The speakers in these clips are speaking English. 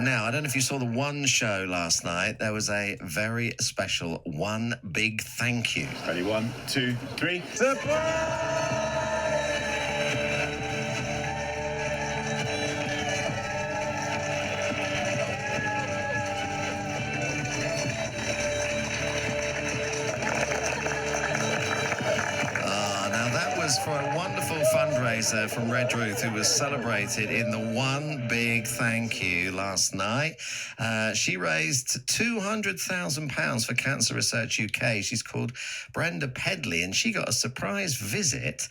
Now, I don't know if you saw the One show last night. There was a very special One Big Thank You. Ready, 1, 2, 3. For a wonderful fundraiser from Red Ruth, who was celebrated in the One Big Thank You last night. She raised £200,000 for Cancer Research UK. She's called Brenda Pedley, and she got a surprise visit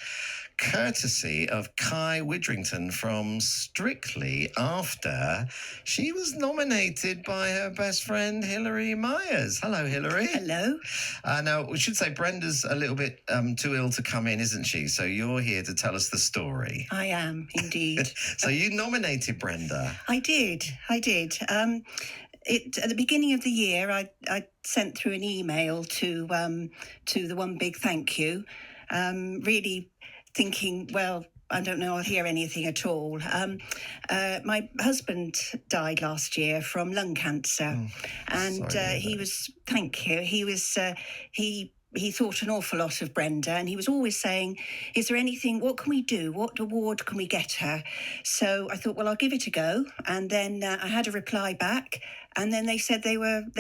courtesy of Kai Widrington from Strictly after she was nominated by her best friend Hilary Myers. Hello, Hilary. Hello. Now, we should say Brenda's a little bit too ill to come in, isn't she? So you're here to tell us the story. I am, indeed. So you nominated Brenda. I did. At the beginning of the year, I sent through an email to the One Big Thank You, really thinking, well, I don't know, I'll hear anything at all. My husband died last year from lung cancer, and he was, thank you, he was, he thought an awful lot of Brenda, and he was always saying, is there anything, what can we do? What award can we get her? So I thought, well, I'll give it a go. And then I had a reply back, and then they said they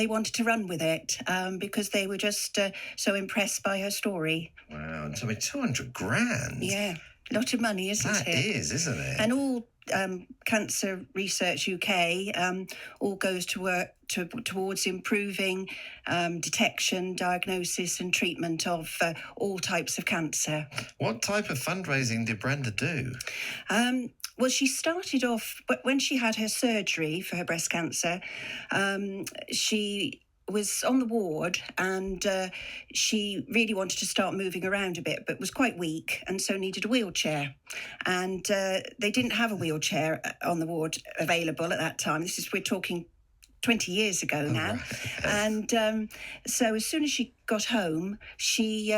wanted to run with it because they were just so impressed by her story. Wow, and so $200,000. Yeah, a lot of money, isn't it? That is, isn't it? And all Cancer Research UK all goes to work towards improving detection, diagnosis and treatment of all types of cancer. What type of fundraising did Brenda do? Well, she started off, when she had her surgery for her breast cancer, she was on the ward, and she really wanted to start moving around a bit, but was quite weak and so needed a wheelchair. And they didn't have a wheelchair on the ward available at that time. We're talking 20 years ago now. Right. And so as soon as she got home, she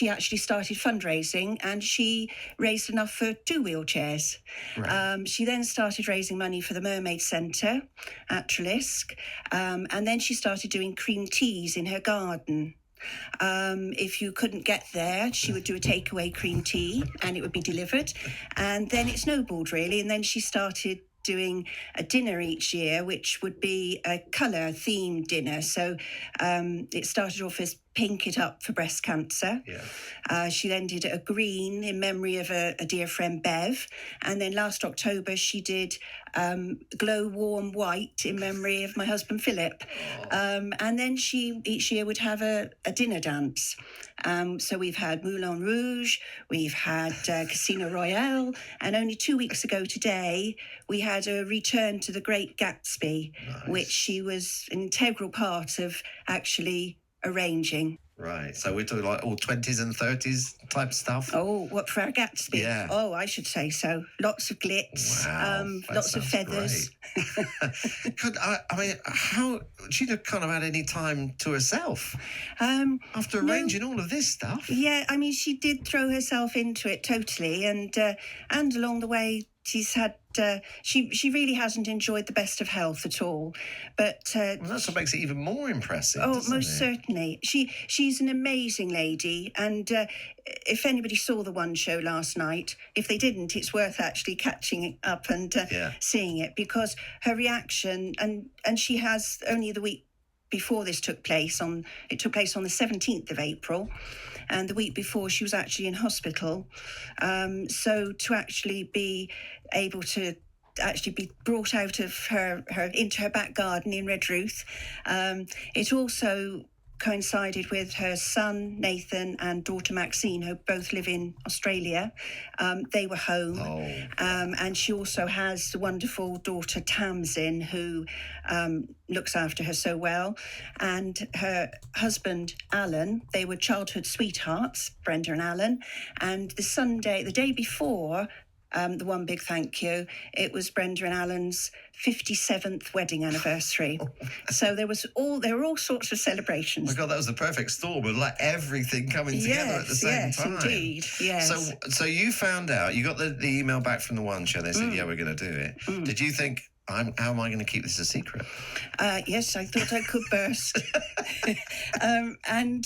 actually started fundraising, and she raised enough for 2 wheelchairs. Right. She then started raising money for the Mermaid Centre at Trelisk, and then she started doing cream teas in her garden. If you couldn't get there, she would do a takeaway cream tea and it would be delivered. And then it snowballed, really, and then she started doing a dinner each year, which would be a colour-themed dinner. So it started off as Pink It Up for breast cancer. Yeah. She then did a green in memory of a dear friend, Bev. And then last October, she did Glow Warm White in memory of my husband, Philip. And then she each year would have a dinner dance. So we've had Moulin Rouge, we've had Casino Royale, and only 2 weeks ago today, we had a return to the Great Gatsby, nice, which she was an integral part of actually arranging. Right, so we're talking like all 20s and 30s type stuff? Oh, what, for our Gatsby? Yeah. Oh, I should say so. Lots of glitz, lots of feathers. I mean, how, she'd have kind of had any time to herself after arranging all of this stuff? Yeah, I mean, she did throw herself into it totally, and along the way, she's had, she really hasn't enjoyed the best of health at all. But well, that's what makes it even more impressive. Oh, most certainly. She's an amazing lady, and if anybody saw the One show last night, if they didn't, it's worth actually catching up and seeing it, because her reaction, and she has only the week before this took place on the 17th of April. And the week before, she was actually in hospital. So to actually be able to actually be brought out of her into her back garden in Red Ruth, it also coincided with her son Nathan and daughter Maxine, who both live in Australia. They were home. And she also has the wonderful daughter Tamsin, who looks after her so well. And her husband Alan, they were childhood sweethearts, Brenda and Alan. And the day before the One Big Thank You, it was Brenda and Alan's 57th wedding anniversary. So there were all sorts of celebrations. Oh my God, that was the perfect storm of like everything coming together at the same time. Yes, indeed. Yes. So you found out, you got the email back from the One show. They said, yeah, we're going to do it. Did you think, how am I going to keep this a secret? Yes, I thought I could burst. And,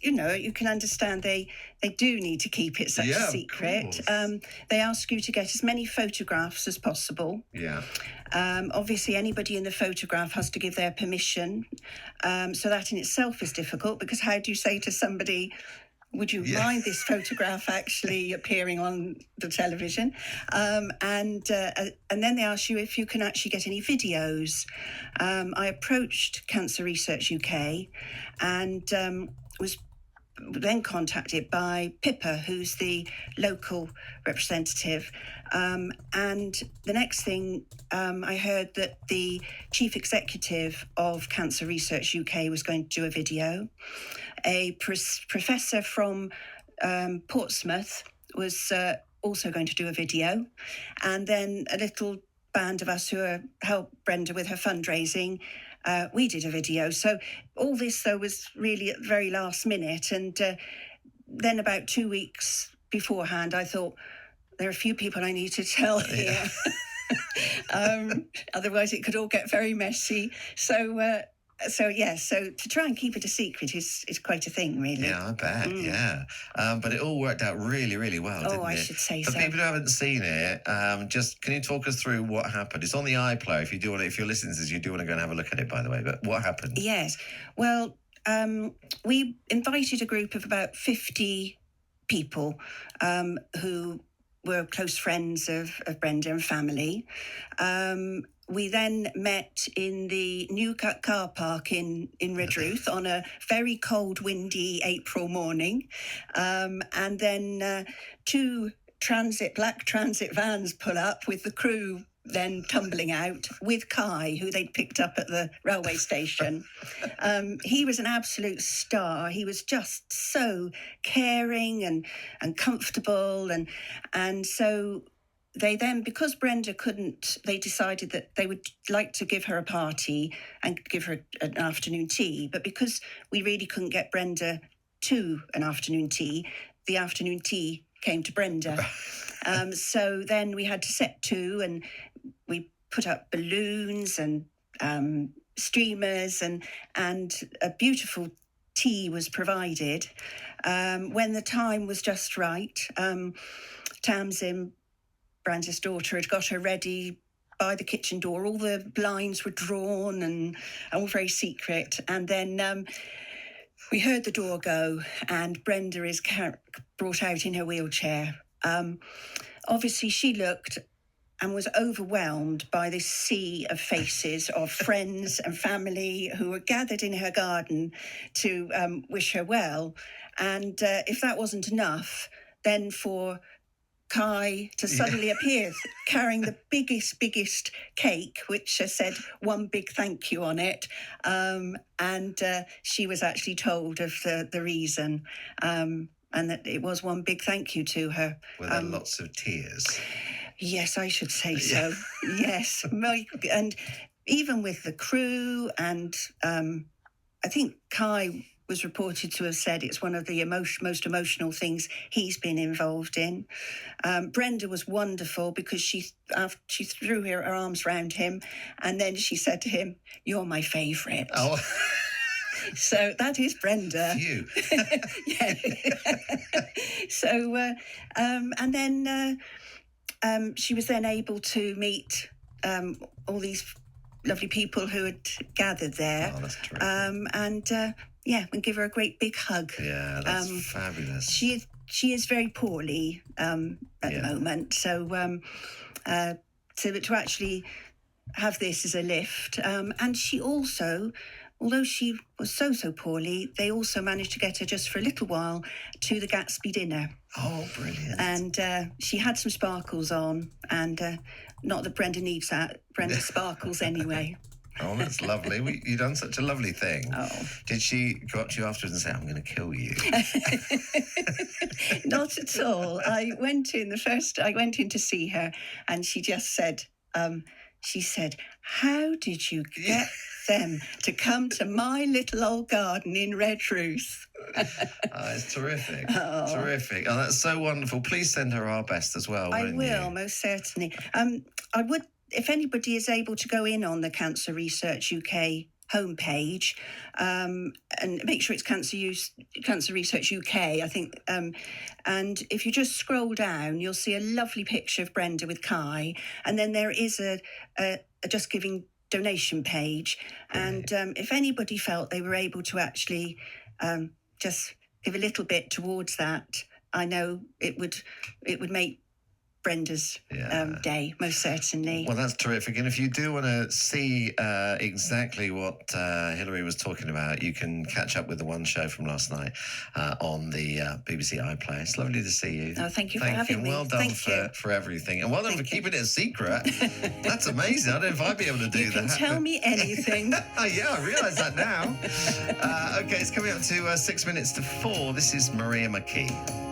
you know, you can understand they do need to keep it such a secret. They ask you to get as many photographs as possible. Yeah. Obviously, anybody in the photograph has to give their permission. So that in itself is difficult, because how do you say to somebody, would you mind this photograph actually appearing on the television? And then they ask you if you can actually get any videos. I approached Cancer Research UK and was then contacted by Pippa, who's the local representative. And the next thing, I heard that the chief executive of Cancer Research UK was going to do a video. A professor from Portsmouth was also going to do a video. And then a little band of us who helped Brenda with her fundraising, we did a video. So all this, though, was really at the very last minute. And then about 2 weeks beforehand, I thought, there are a few people I need to tell here. Otherwise, it could all get very messy. So to try and keep it a secret is quite a thing, really. Yeah, I bet, yeah. But it all worked out really, really well, didn't it? I should say For so. people who haven't seen it, just can you talk us through what happened? It's on the iPlayer. If you're listening to this, you do want to go and have a look at it, by the way. But what happened? Yes. Well, we invited a group of about 50 people who were close friends of Brenda and family. We then met in the Newcut car park in Redruth on a very cold, windy April morning. And then two black transit vans pull up with the crew then tumbling out with Kai, who they'd picked up at the railway station. He was an absolute star. He was just so caring and comfortable. And so they then, because Brenda couldn't, they decided that they would like to give her a party and give her an afternoon tea. But because we really couldn't get Brenda to an afternoon tea, the afternoon tea came to Brenda. So then we had to set to, and we put up balloons and streamers, and a beautiful tea was provided. When the time was just right, Tamsin, Branda's daughter, had got her ready by the kitchen door. All the blinds were drawn and all very secret. And then we heard the door go, and Brenda is brought out in her wheelchair. Obviously, she looked and was overwhelmed by this sea of faces of friends and family who were gathered in her garden to wish her well. And if that wasn't enough, then for Kai to suddenly appear carrying the biggest cake, which said one big thank you on it. And she was actually told of the reason, and that it was one big thank you to her. Were there lots of tears? Yes, I should say so. Yes. And even with the crew, and I think Kai was reported to have said it's one of the most emotional things he's been involved in. Brenda was wonderful because she threw her arms around him, and then she said to him, "You're my favourite." Oh. So that is Brenda. You. Yeah. So, and then she was then able to meet all these lovely people who had gathered there. Oh, that's terrific. And give her a great big hug. Yeah, that's fabulous. She is very poorly at the moment, so to actually have this as a lift, and she also, although she was so poorly, they also managed to get her just for a little while to the Gatsby dinner. Oh, brilliant! And she had some sparkles on, and not that Brenda needs that. Brenda sparkles anyway. Oh, that's lovely. You've done such a lovely thing. Oh. Did she go up to you afterwards and say, "I'm going to kill you"? Not at all. I went in to see her, and she just said, "How did you get them to come to my little old garden in Redruth?" It's terrific. Oh. Terrific. Oh, that's so wonderful. Please send her our best as well. I won't will, you? most certainly. I would if anybody is able to go in on the Cancer Research UK homepage and make sure it's Cancer Research UK, I think. And if you just scroll down, you'll see a lovely picture of Brenda with Kai, and then there is a Just Giving donation page. And if anybody felt they were able to actually just give a little bit towards that, I know it would make Brenda's day, most certainly. Well, that's terrific. And if you do want to see exactly what Hilary was talking about, you can catch up with the one show from last night on the BBC iPlayer. It's lovely to see you. Oh, thank you for having me. Well done for everything. And well done for keeping it a secret. That's amazing. I don't know if I'd be able to do that. You can tell me anything. Yeah, I realise that now. Okay, it's coming up to 6 minutes to 4. This is Maria McKee.